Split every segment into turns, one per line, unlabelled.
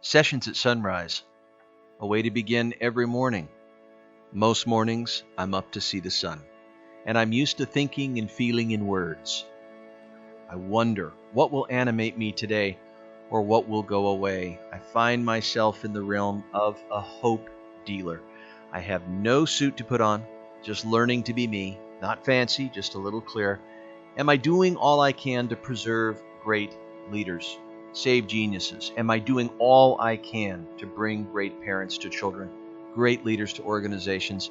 Sessions at sunrise, a way to begin every morning. Most mornings, I'm up to see the sun, and I'm used to thinking and feeling in words. I wonder what will animate me today, or what will go away. I find myself in the realm of a hope dealer. I have no suit to put on, just learning to be me, not fancy, just a little clear. Am I doing all I can to preserve great leaders? Save geniuses? Am I doing all I can to bring great parents to children, great leaders to organizations?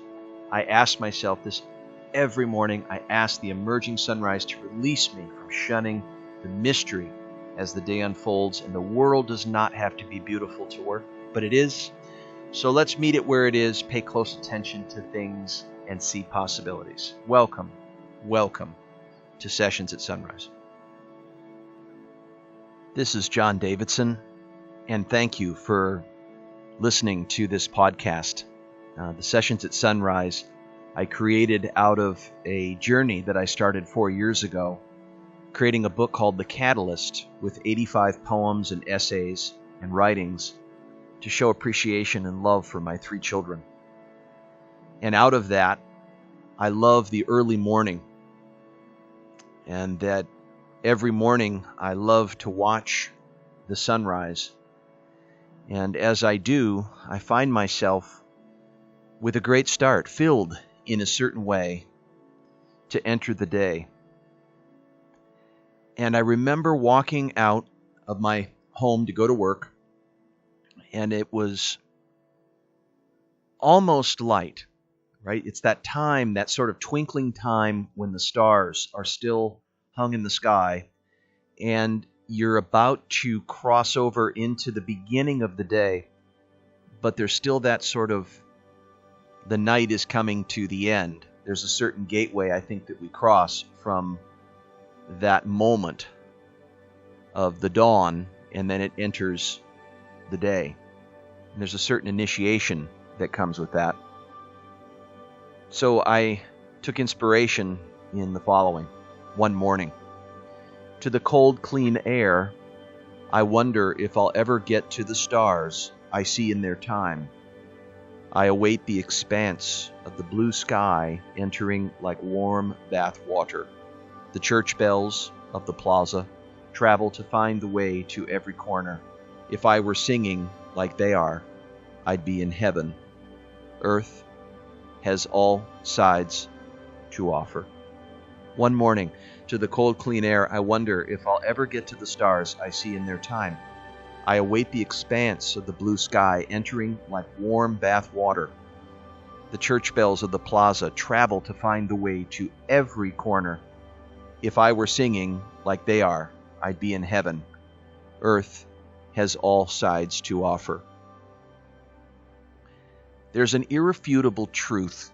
I ask myself this every morning. I ask the emerging sunrise to release me from shunning the mystery as the day unfolds, and the world does not have to be beautiful to work, but it is. So let's meet it where it is, pay close attention to things, and see possibilities. Welcome to Sessions at Sunrise. This is John Davidson, and thank you for listening to this podcast. The Sessions at Sunrise I created out of a journey that I started 4 years ago, creating a book called The Catalyst with 85 poems and essays and writings to show appreciation and love for my 3 children. And out of that, I love the early morning, and that every morning I love to watch the sunrise. And as I do, I find myself with a great start, filled in a certain way to enter the day. And I remember walking out of my home to go to work, and it was almost light, right? It's that time, that sort of twinkling time when the stars are still hung in the sky, and you're about to cross over into the beginning of the day, but there's still that sort of, the night is coming to the end. There's a certain gateway, I think, that we cross from that moment of the dawn, and then it enters the day. And there's a certain initiation that comes with that. So I took inspiration in the following. One morning, to the cold, clean air, I wonder if I'll ever get to the stars I see in their time. I await the expanse of the blue sky entering like warm bath water. The church bells of the plaza travel to find the way to every corner. If I were singing like they are, I'd be in heaven. Earth has all sides to offer. One morning, to the cold, clean air, I wonder if I'll ever get to the stars I see in their time. I await the expanse of the blue sky entering like warm bath water. The church bells of the plaza travel to find the way to every corner. If I were singing like they are, I'd be in heaven. Earth has all sides to offer. There's an irrefutable truth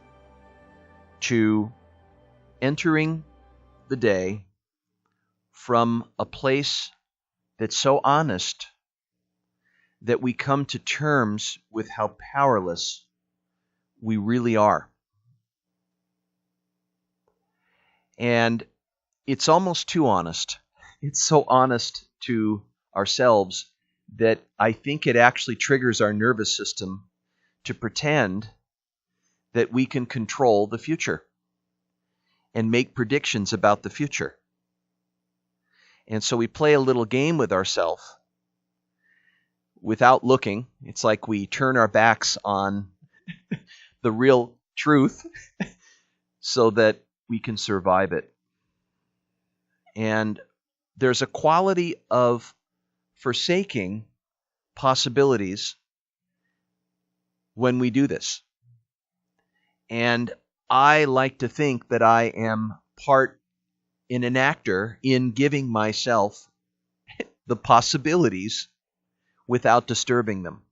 to entering the day from a place that's so honest that we come to terms with how powerless we really are. And it's almost too honest. It's so honest to ourselves that I think it actually triggers our nervous system to pretend that we can control the future and make predictions about the future. And so we play a little game with ourselves without looking. It's like we turn our backs on the real truth so that we can survive it. And there's a quality of forsaking possibilities when we do this. And I like to think that I am part in an actor in giving myself the possibilities without disturbing them.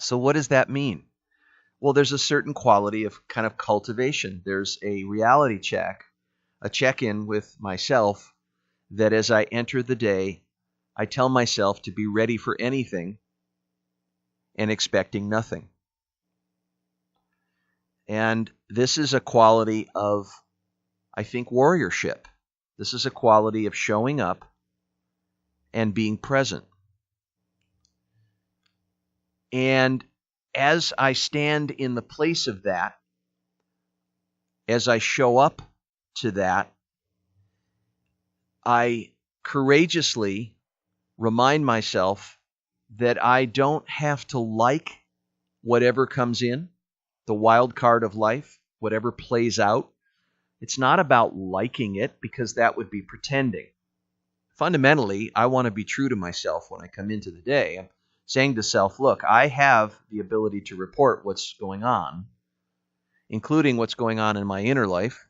So what does that mean? Well, there's a certain quality of kind of cultivation. There's a reality check, a check-in with myself, that as I enter the day, I tell myself to be ready for anything and expecting nothing. And this is a quality of, I think, warriorship. This is a quality of showing up and being present. And as I stand in the place of that, as I show up to that, I courageously remind myself that I don't have to like whatever comes in, the wild card of life, whatever plays out. It's not about liking it, because that would be pretending. Fundamentally, I want to be true to myself when I come into the day. I'm saying to self, look, I have the ability to report what's going on, including what's going on in my inner life.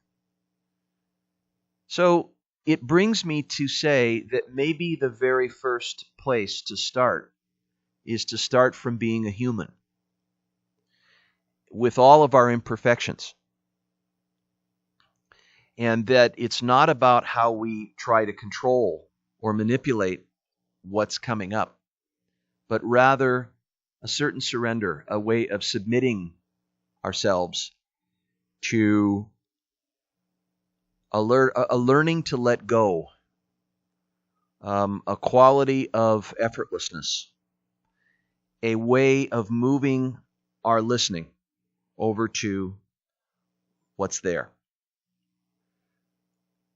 So it brings me to say that maybe the very first place to start is to start from being a human with all of our imperfections. And that it's not about how we try to control or manipulate what's coming up, but rather a certain surrender, a way of submitting ourselves to a learning to let go, a quality of effortlessness, a way of moving our listening over to what's there.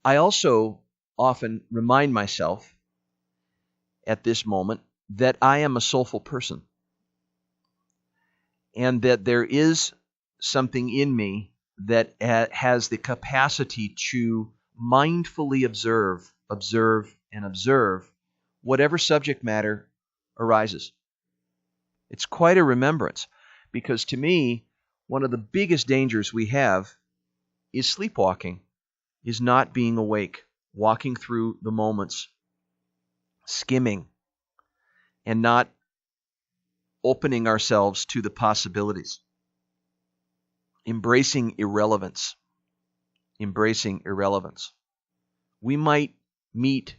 I also often remind myself at this moment that I am a soulful person, and that there is something in me that has the capacity to mindfully observe whatever subject matter arises. It's quite a remembrance, because to me, one of the biggest dangers we have is sleepwalking, is not being awake, walking through the moments, skimming, and not opening ourselves to the possibilities. Embracing irrelevance. We might meet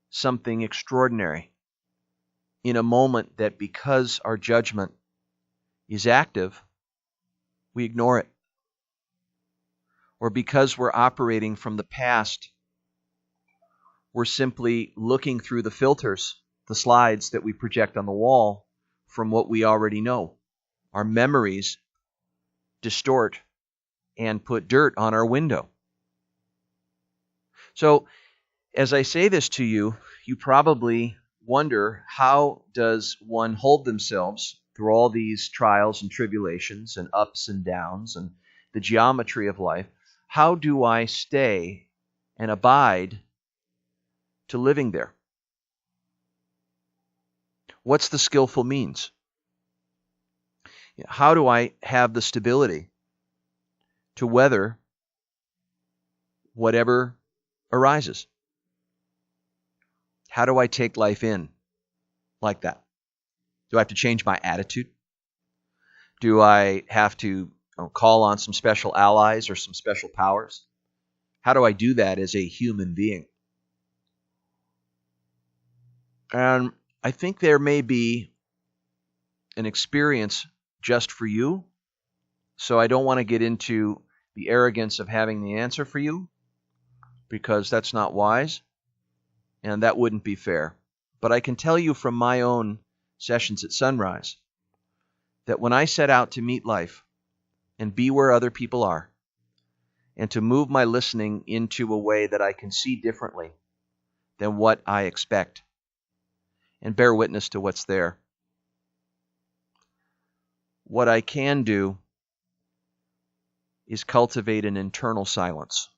something extraordinary in a moment that, because our judgment is active, we ignore it. Or because we're operating from the past, we're simply looking through the filters, the slides that we project on the wall from what we already know. Our memories distort and put dirt on our window. So, as I say this to you, you probably wonder, how does one hold themselves through all these trials and tribulations and ups and downs and the geometry of life? How do I stay and abide to living there? What's the skillful means? How do I have the stability to weather whatever arises? How do I take life in like that? Do I have to change my attitude? Do I have to call on some special allies or some special powers? How do I do that as a human being? And I think there may be an experience just for you. So I don't want to get into the arrogance of having the answer for you, because that's not wise, and that wouldn't be fair. But I can tell you from my own sessions at Sunrise that when I set out to meet life and be where other people are, and to move my listening into a way that I can see differently than what I expect, and bear witness to what's there, what I can do is cultivate an internal silence.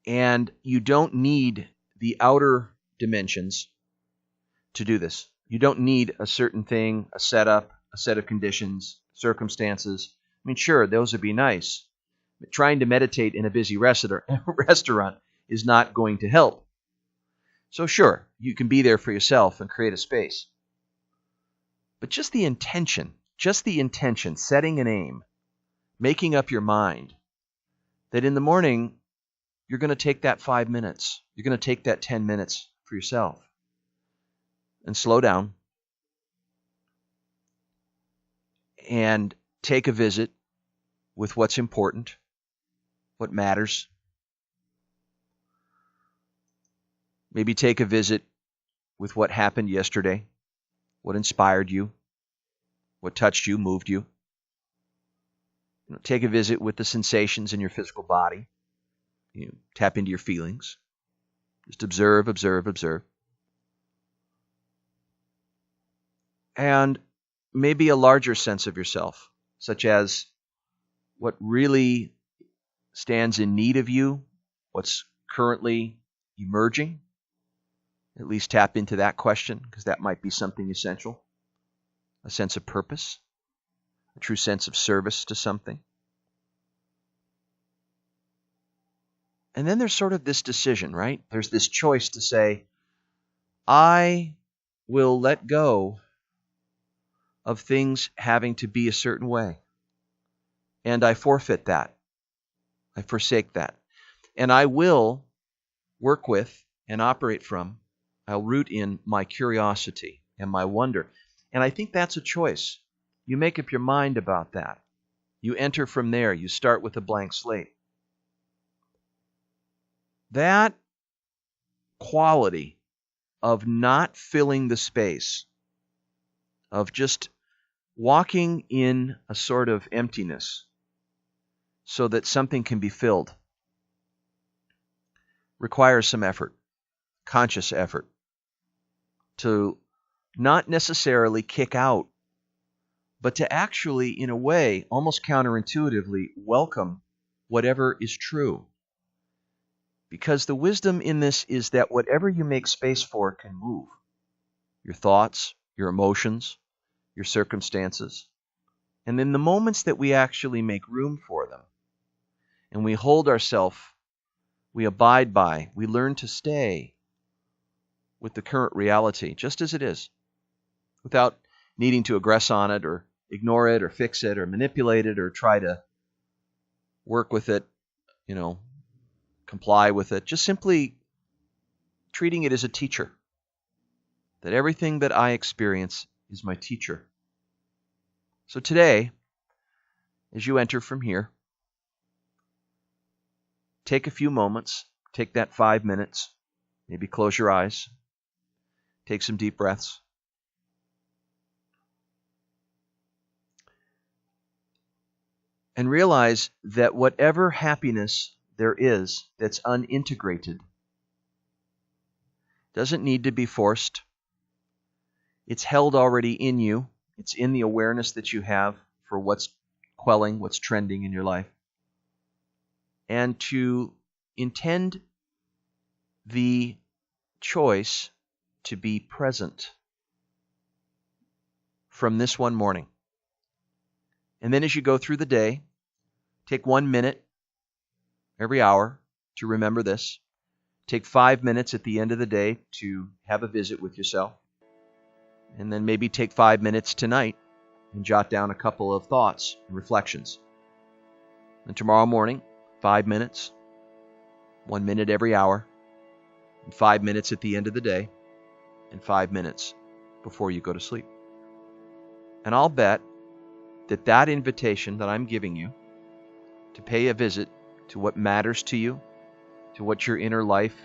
And you don't need the outer dimensions to do this. You don't need a certain thing, a setup, a set of conditions, circumstances. I mean, sure, those would be nice. But trying to meditate in a busy restaurant is not going to help. So sure, you can be there for yourself and create a space. But just the intention, setting an aim, making up your mind that in the morning you're going to take that 5 minutes, you're going to take that 10 minutes for yourself, and slow down and take a visit with what's important, what matters. Maybe take a visit with what happened yesterday, what inspired you, what touched you, moved you. Take a visit with the sensations in your physical body. Tap into your feelings. Just observe, observe, observe. And maybe a larger sense of yourself, such as what really stands in need of you, what's currently emerging. At least tap into that question, because that might be something essential. A sense of purpose, a true sense of service to something. And then there's sort of this decision, right? There's this choice to say, I will let go of things having to be a certain way. And I forfeit that. I forsake that. And I will work with and operate from, I'll root in my curiosity and my wonder. And I think that's a choice. You make up your mind about that. You enter from there. You start with a blank slate. That quality of not filling the space, of just walking in a sort of emptiness so that something can be filled, requires some effort, conscious effort, to not necessarily kick out, but to actually, in a way, almost counterintuitively, welcome whatever is true. Because the wisdom in this is that whatever you make space for can move. Your thoughts, your emotions, your circumstances. And in the moments that we actually make room for them, and we hold ourselves, we abide by, we learn to stay with the current reality, just as it is, without needing to aggress on it or ignore it or fix it or manipulate it or try to work with it, comply with it, just simply treating it as a teacher. That everything that I experience is my teacher. So today, as you enter from here, take a few moments, take that 5 minutes, maybe close your eyes, take some deep breaths. And realize that whatever happiness there is that's unintegrated doesn't need to be forced. It's held already in you. It's in the awareness that you have for what's quelling, what's trending in your life. And to intend the choice to be present from this one morning. And then as you go through the day, take 1 minute every hour to remember this. Take 5 minutes at the end of the day to have a visit with yourself. And then maybe take 5 minutes tonight and jot down a couple of thoughts and reflections. And tomorrow morning, 5 minutes, 1 minute every hour, and 5 minutes at the end of the day, and 5 minutes before you go to sleep. And I'll bet that invitation that I'm giving you to pay a visit to what matters to you, to what your inner life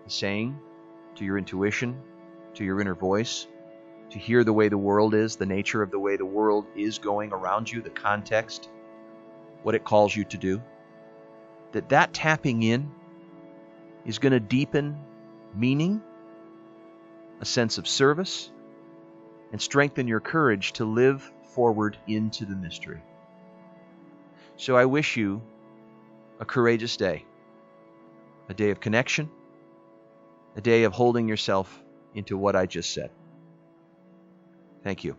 is saying, to your intuition, to your inner voice, to hear the way the world is, the nature of the way the world is going around you, the context, what it calls you to do, that tapping in is going to deepen meaning, a sense of service, and strengthen your courage to live forward into the mystery. So I wish you a courageous day, a day of connection, a day of holding yourself into what I just said. Thank you.